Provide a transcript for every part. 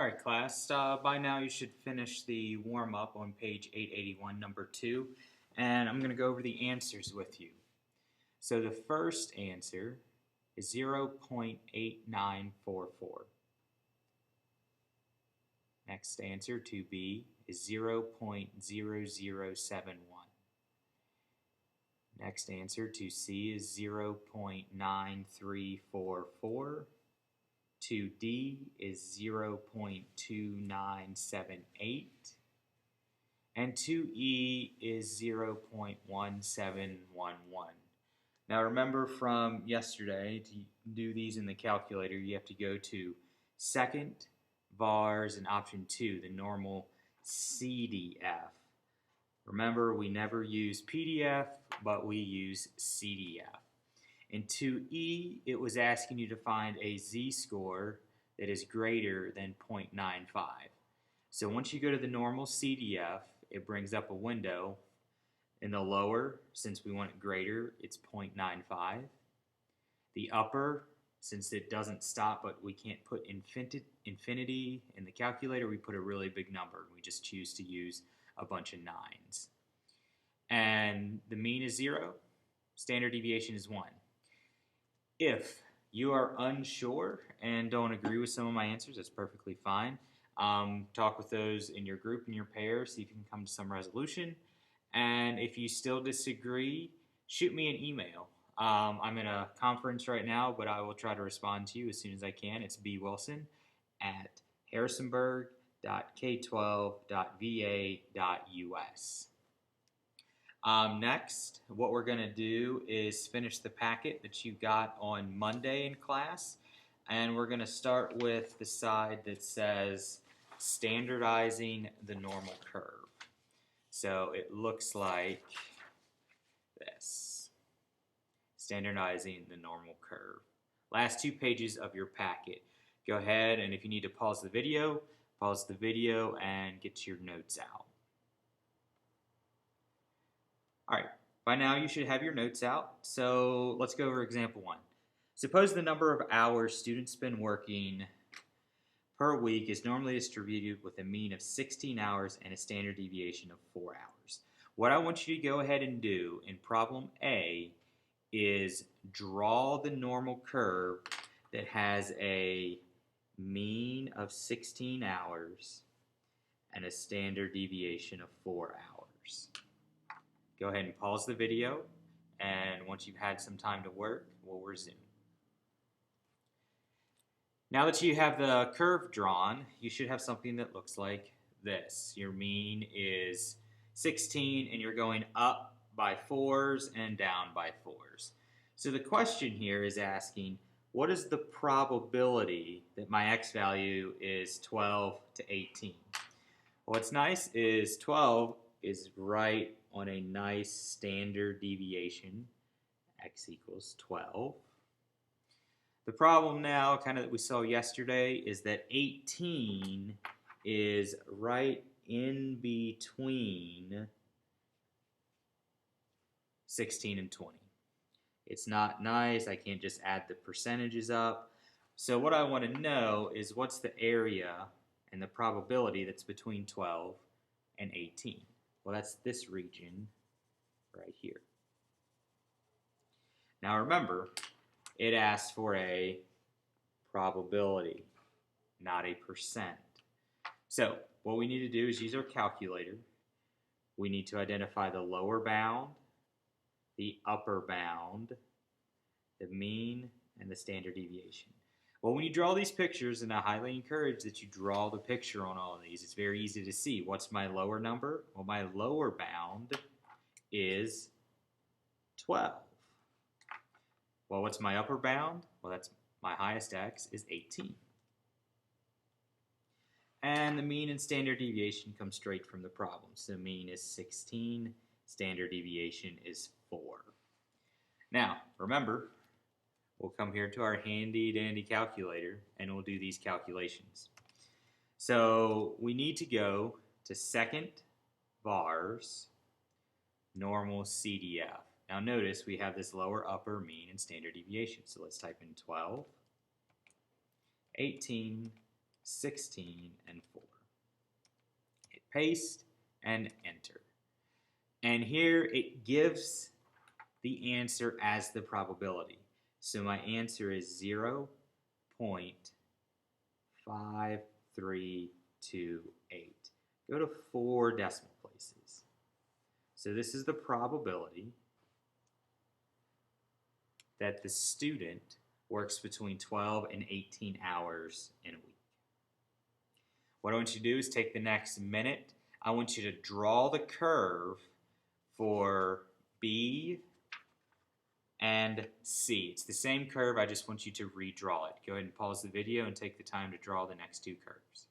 Alright class, by now you should finish the warm-up on page 881, number 2, and I'm going to go over the answers with you. So the first answer is 0.8944. Next answer, 2B, is 0.0071. Next answer, 2C, is 0.9344. 2D is 0.2978, and 2E is 0.1711. Now remember from yesterday, to do these in the calculator, you have to go to second, VARS, and option 2, the normal CDF. Remember, we never use PDF, but we use CDF. In 2E, it was asking you to find a z-score that is greater than 0.95. So once you go to the normal CDF, it brings up a window. In the lower, since we want it greater, it's 0.95. The upper, since it doesn't stop, but we can't put infinity in the calculator, we put a really big number. We just choose to use a bunch of 9s. And the mean is 0. Standard deviation is 1. If you are unsure and don't agree with some of my answers, that's perfectly fine. Talk with those in your group and your pair, see if you can come to some resolution. And if you still disagree, shoot me an email. I'm in a conference right now, but I will try to respond to you as soon as I can. It's bwilson@harrisonburg.k12.va.us. Next, what we're going to do is finish the packet that you got on Monday in class, and we're going to start with the side that says standardizing the normal curve. So it looks like this, standardizing the normal curve. Last 2 pages of your packet. Go ahead, and if you need to pause the video and get your notes out. Alright, by now you should have your notes out, so let's go over example 1. Suppose the number of hours students spend working per week is normally distributed with a mean of 16 hours and a standard deviation of 4 hours. What I want you to go ahead and do in problem A is draw the normal curve that has a mean of 16 hours and a standard deviation of 4 hours. Go ahead and pause the video, and once you've had some time to work, we'll resume. Now that you have the curve drawn, you should have something that looks like this. Your mean is 16, and you're going up by 4s and down by 4s. So the question here is asking, what is the probability that my x value is 12 to 18? What's nice is 12 is right on a nice standard deviation, x equals 12. The problem now, kind of that we saw yesterday, is that 18 is right in between 16 and 20. It's not nice, I can't just add the percentages up. So what I want to know is what's the area and the probability that's between 12 and 18. Well, that's this region right here. Now remember, it asks for a probability, not a percent. So what we need to do is use our calculator. We need to identify the lower bound, the upper bound, the mean, and the standard deviation. Well, when you draw these pictures, and I highly encourage that you draw the picture on all of these, it's very easy to see. What's my lower number? Well, my lower bound is 12. Well, what's my upper bound? Well, that's my highest x is 18. And the mean and standard deviation come straight from the problem. So mean is 16, standard deviation is 4. Now, remember, we'll come here to our handy dandy calculator and we'll do these calculations. So we need to go to second VARS, normal CDF. Now notice we have this lower, upper, mean, and standard deviation. So let's type in 12, 18, 16, and 4. Hit paste and enter. And here it gives the answer as the probability. So my answer is 0.5328. Go to 4 decimal places. So this is the probability that the student works between 12 and 18 hours in a week. What I want you to do is take the next minute. I want you to draw the curve for B and C. It's the same curve, I just want you to redraw it. Go ahead and pause the video and take the time to draw the next 2 curves.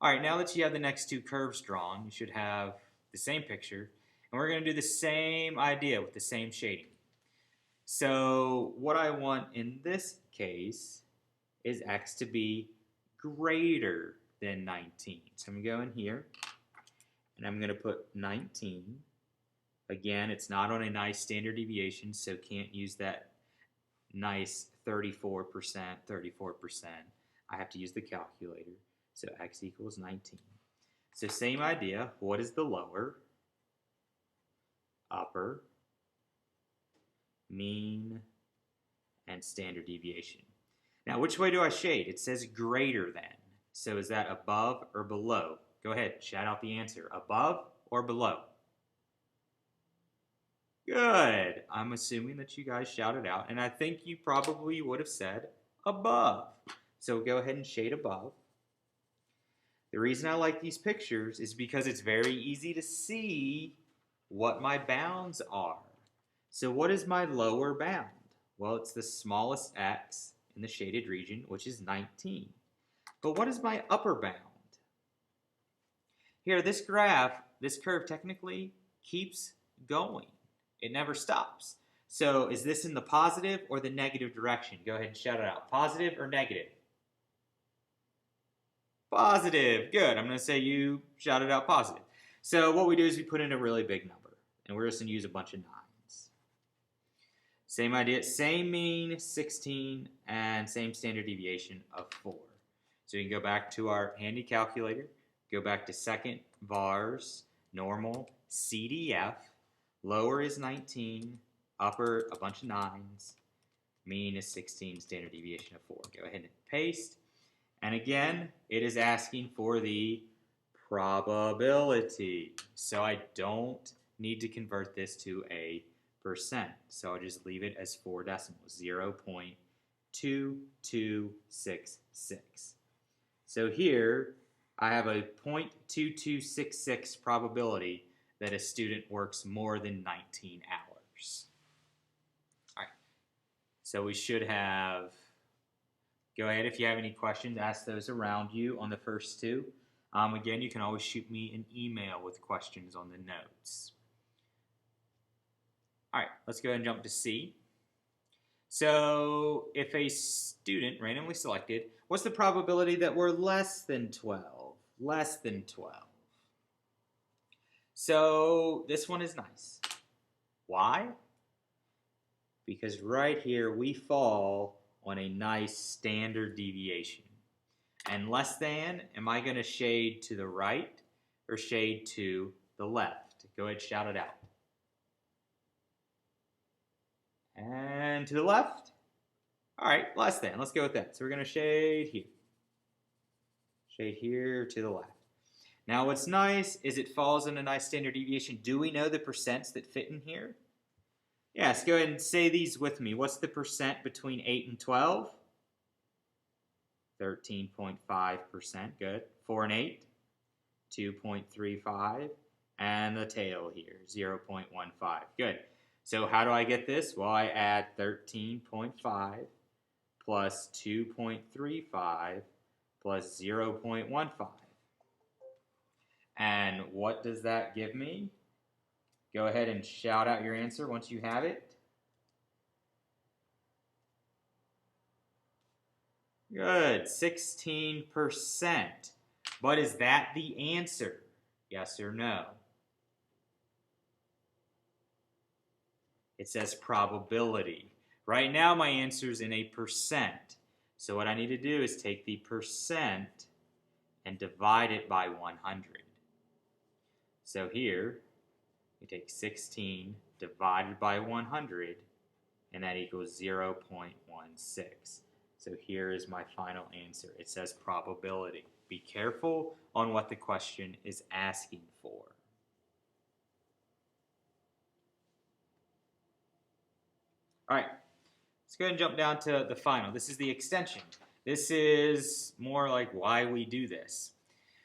Alright, now that you have the next 2 curves drawn, you should have the same picture. And we're going to do the same idea with the same shading. So what I want in this case is x to be greater than 19. So I'm going to go in here, and I'm going to put 19. Again, it's not on a nice standard deviation, so can't use that nice 34%, 34%. I have to use the calculator. So x equals 19. So same idea. What is the lower, upper, mean, and standard deviation? Now, which way do I shade? It says greater than. So is that above or below? Go ahead, shout out the answer. Above or below? Good. I'm assuming that you guys shouted out, and I think you probably would have said above. So go ahead and shade above. The reason I like these pictures is because it's very easy to see what my bounds are. So what is my lower bound? Well, it's the smallest x in the shaded region, which is 19. But what is my upper bound? Here, this graph, this curve technically keeps going. It never stops. So is this in the positive or the negative direction? Go ahead and shout it out. Positive or negative? Positive. Good. I'm going to say you shouted out positive. So what we do is we put in a really big number, and we're just going to use a bunch of 9s. Same idea, same mean, 16, and same standard deviation of 4. So you can go back to our handy calculator, go back to second, vars, normal, CDF, lower is 19, upper a bunch of 9s, mean is 16, standard deviation of 4. Go ahead and paste. And again, it is asking for the probability. So I don't need to convert this to a percent. So I'll just leave it as 4 decimals, 0.2266. So here, I have a 0.2266 probability that a student works more than 19 hours. All right, so we should have, go ahead if you have any questions, ask those around you on the first 2. Again, you can always shoot me an email with questions on the notes. All right, let's go ahead and jump to C. So if a student, randomly selected, what's the probability that we're less than 12? Less than 12. So this one is nice. Why? Because right here we fall on a nice standard deviation. And less than, am I going to shade to the right or shade to the left? Go ahead, shout it out. And to the left? All right, less than. Let's go with that. So we're going to shade here. Shade here to the left. Now what's nice is it falls in a nice standard deviation. Do we know the percents that fit in here? Yes, go ahead and say these with me. What's the percent between 8 and 12? 13.5%, good. 4 and 8, 2.35, and the tail here, 0.15, good. So how do I get this? Well, I add 13.5 plus 2.35 plus 0.15. And what does that give me? Go ahead and shout out your answer once you have it. Good, 16%. But is that the answer? Yes or no? It says probability. Right now my answer is in a percent. So what I need to do is take the percent and divide it by 100. So here, we take 16 divided by 100, and that equals 0.16. So here is my final answer. It says probability. Be careful on what the question is asking for. All right, let's go ahead and jump down to the final. This is the extension. This is more like why we do this.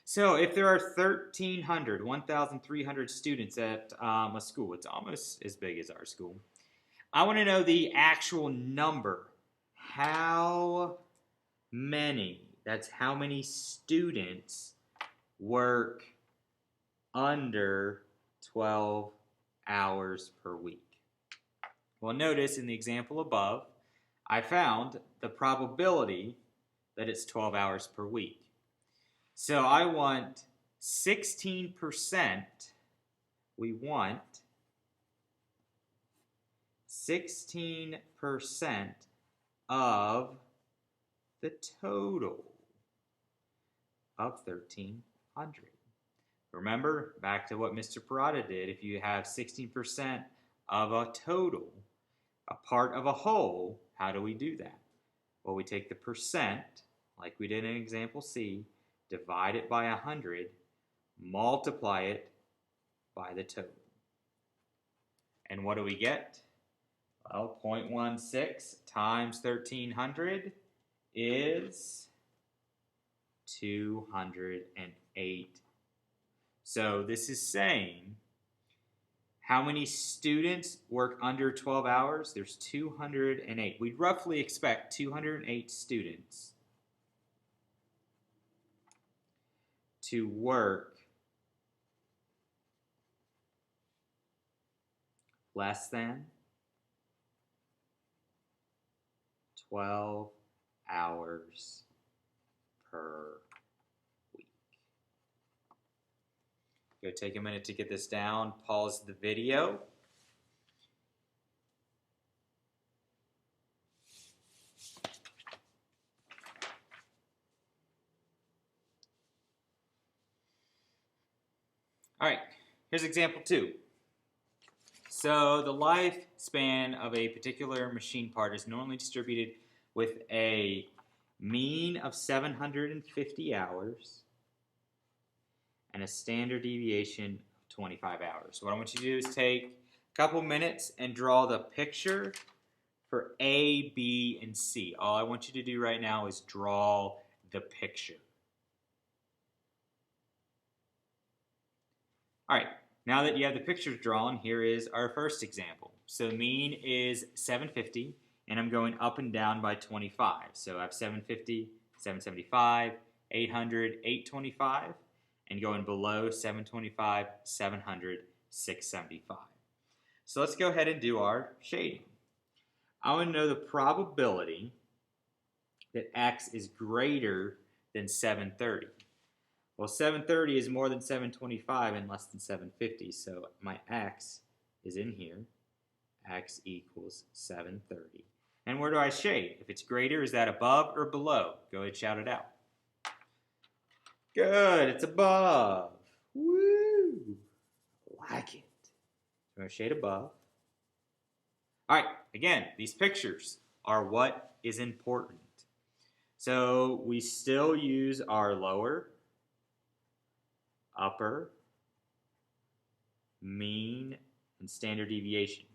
So if there are 1,300 students at a school, it's almost as big as our school. I want to know the actual number. How many, that's how many students work under 12 hours per week. Well, notice in the example above, I found the probability that it's 12 hours per week. So I want 16%, we want 16% of the total of 1,300. Remember, back to what Mr. Parada did, if you have 16% of a total, a part of a whole, how do we do that? Well, we take the percent, like we did in example C, divide it by 100, multiply it by the total. And what do we get? Well, 0.16 times 1,300 is 208. So this is saying how many students work under 12 hours? There's 208. We'd roughly expect 208 students to work less than 12 hours per week. Go take a minute to get this down, pause the video. All right, here's example 2. So the lifespan of a particular machine part is normally distributed with a mean of 750 hours and a standard deviation of 25 hours. So what I want you to do is take a couple minutes and draw the picture for A, B, and C. All I want you to do right now is draw the picture. All right, now that you have the pictures drawn, here is our first example. So mean is 750, and I'm going up and down by 25. So I have 750, 775, 800, 825, and going below 725, 700, 675. So let's go ahead and do our shading. I want to know the probability that X is greater than 730. Well, 730 is more than 725 and less than 750, so my X is in here. X equals 730. And where do I shade? If it's greater, is that above or below? Go ahead, shout it out. Good, it's above. Woo! Like it. I'm going to shade above. All right, again, these pictures are what is important. So we still use our lower, upper, mean, and standard deviation.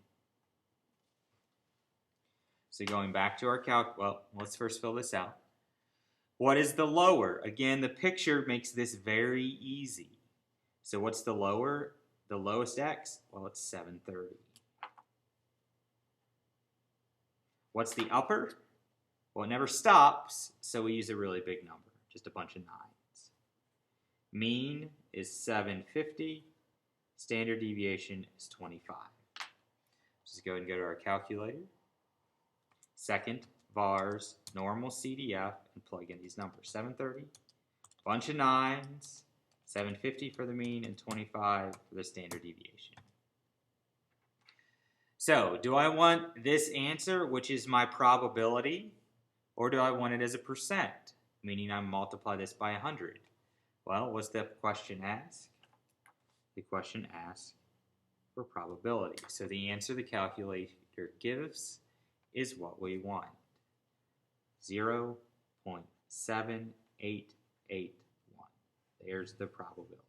So going back to our calc, well, let's first fill this out. What is the lower? Again, the picture makes this very easy. So what's the lower? The lowest X? Well, it's 730. What's the upper? Well, it never stops, so we use a really big number, just a bunch of 9s. Mean is 750. Standard deviation is 25. Just go ahead and go to our calculator. Second, vars, normal CDF, and plug in these numbers. 730, bunch of 9s, 750 for the mean, and 25 for the standard deviation. So, do I want this answer, which is my probability, or do I want it as a percent, meaning I multiply this by 100? Well, what's the question ask? The question asks for probability. So the answer the calculator gives is what we want. 0.7881. There's the probability.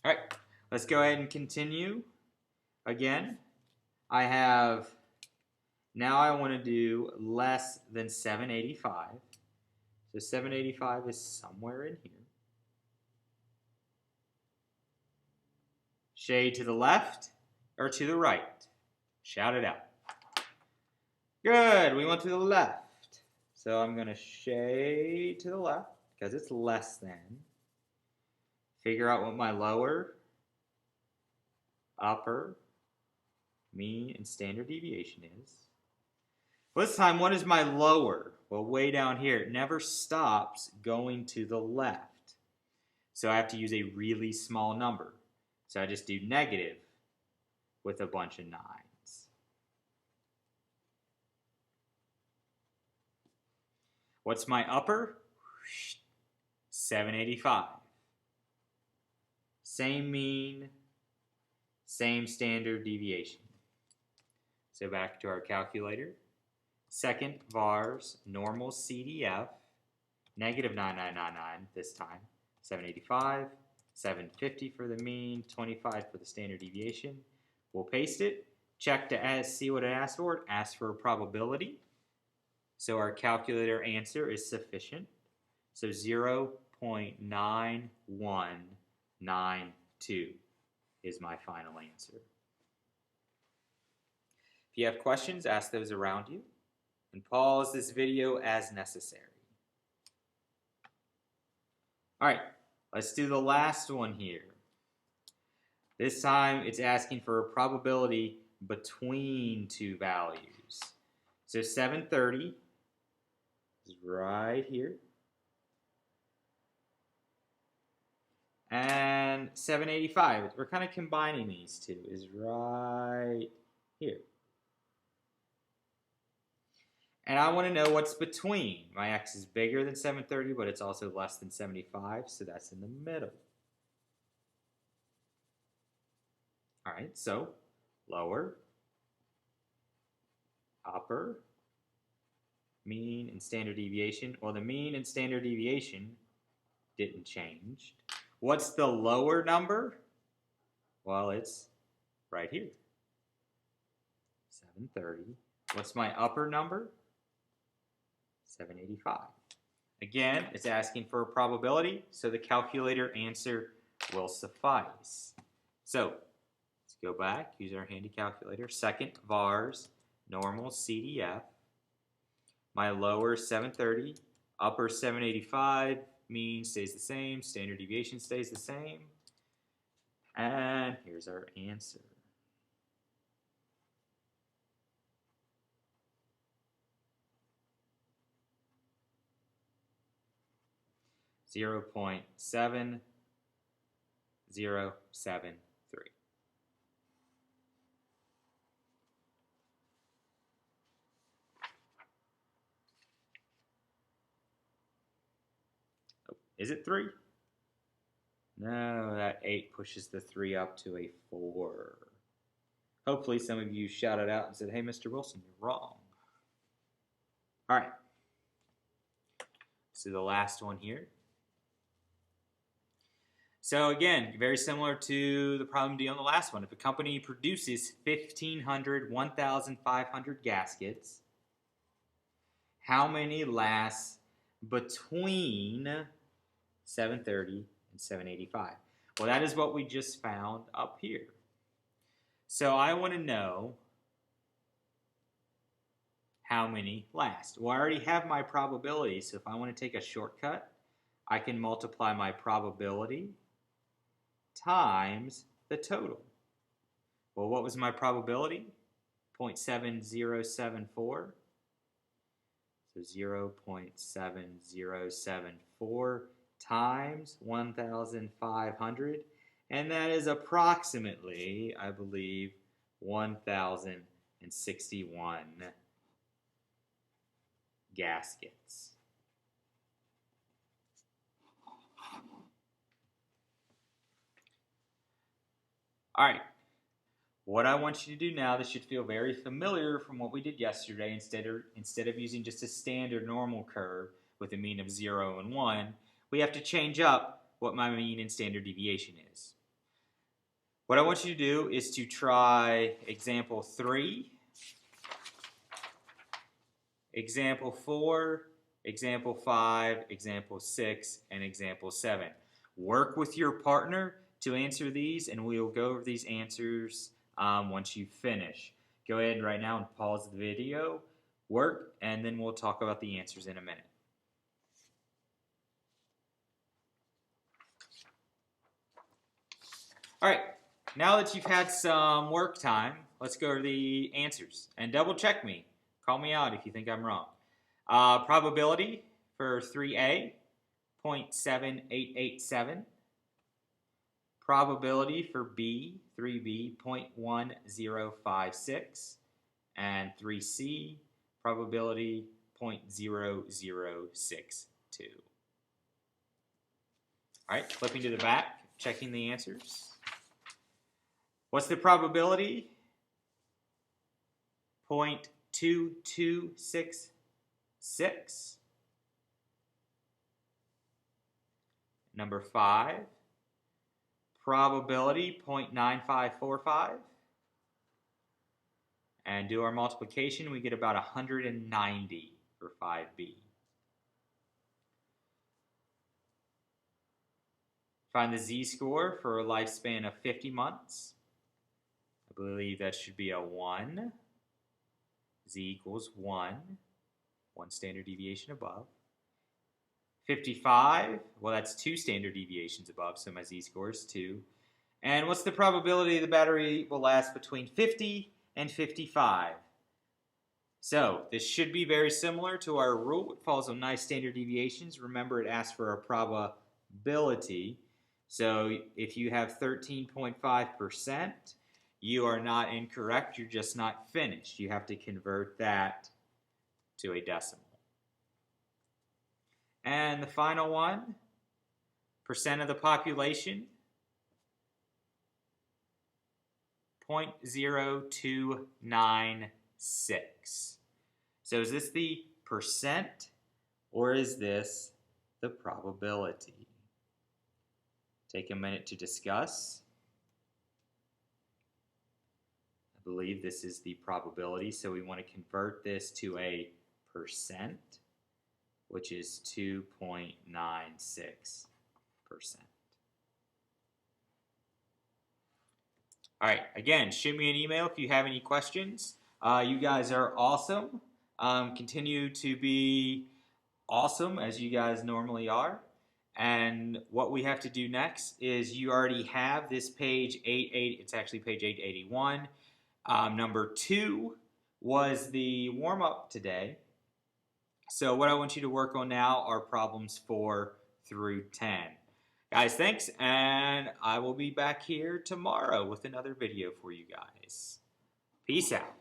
All right, let's go ahead and continue. Again, now I want to do less than 785. So 785 is somewhere in here. Shade to the left or to the right? Shout it out. Good, we went to the left. So I'm going to shade to the left because it's less than. Figure out what my lower, upper, mean, and standard deviation is. Well, this time, what is my lower? Well, way down here, it never stops going to the left. So I have to use a really small number. So I just do negative with a bunch of 9s. What's my upper? 785. Same mean, same standard deviation. So back to our calculator. Second vars, normal CDF, negative 9999 this time. 785, 750 for the mean, 25 for the standard deviation. We'll paste it, check to see what it asks for. It asks for a probability. So our calculator answer is sufficient. So 0.9192 is my final answer. If you have questions, ask those around you, and pause this video as necessary. All right, let's do the last one here. This time it's asking for a probability between two values. So 730 is right here. And 785, we're kind of combining these two, is right here. And I want to know what's between. My x is bigger than 730, but it's also less than 75, so that's in the middle. All right, so lower, upper, mean, and standard deviation. Well, the mean and standard deviation didn't change. What's the lower number? Well, it's right here, 730. What's my upper number? 785. Again, it's asking for a probability, so the calculator answer will suffice. So let's go back, use our handy calculator. Second vars, normal CDF. My lower 730, upper 785, mean stays the same, standard deviation stays the same. And here's our answer. .7073. Oh, is it 3? No, that 8 pushes the 3 up to a 4. Hopefully some of you shouted out and said, hey, Mr. Wilson, you're wrong. All right. So the last one here. So again, very similar to the problem D on the last one. If a company produces 1,500, 1,500 gaskets, how many last between 730 and 785? Well, that is what we just found up here. So I want to know how many last. Well, I already have my probability, so if I want to take a shortcut, I can multiply my probability times the total. Well, what was my probability? 0.7074. So 0.7074 times 1,500. and that is approximately, I believe, 1,061 gaskets. All right, what I want you to do now, this should feel very familiar from what we did yesterday. Instead of using just a standard normal curve with a mean of 0 and 1, we have to change up what my mean and standard deviation is. What I want you to do is to try example 3, example 4, example 5, example 6, and example 7. Work with your partner to answer these, and we will go over these answers once you finish. Go ahead right now and pause the video, work, and then we'll talk about the answers in a minute. All right, now that you've had some work time, let's go over the answers. And double check me. Call me out if you think I'm wrong. Probability for 3A, 0.7887. Probability for B, 3B, 0.1056. And 3C, probability 0.0062. All right, flipping to the back, checking the answers. What's the probability? 0.2266. Number 5, probability 0.9545. And do our multiplication, we get about 190 for 5B. Find the z-score for a lifespan of 50 months. I believe that should be a 1. Z equals 1. 1 standard deviation above. 55, well, that's 2 standard deviations above, so my z-score is 2. And what's the probability the battery will last between 50 and 55? So this should be very similar to our rule. It follows on nice standard deviations. Remember, it asks for a probability. So if you have 13.5%, you are not incorrect. You're just not finished. You have to convert that to a decimal. And the final one, percent of the population, 0.0296. So is this the percent or is this the probability? Take a minute to discuss. I believe this is the probability, so we want to convert this to a percent, which is 2.96%. All right, again, shoot me an email if you have any questions. You guys are awesome. Continue to be awesome as you guys normally are. And what we have to do next is you already have this page 88. It's actually page 881. Number 2 was the warm-up today. So what I want you to work on now are problems 4 through 10. Guys, thanks, and I will be back here tomorrow with another video for you guys. Peace out.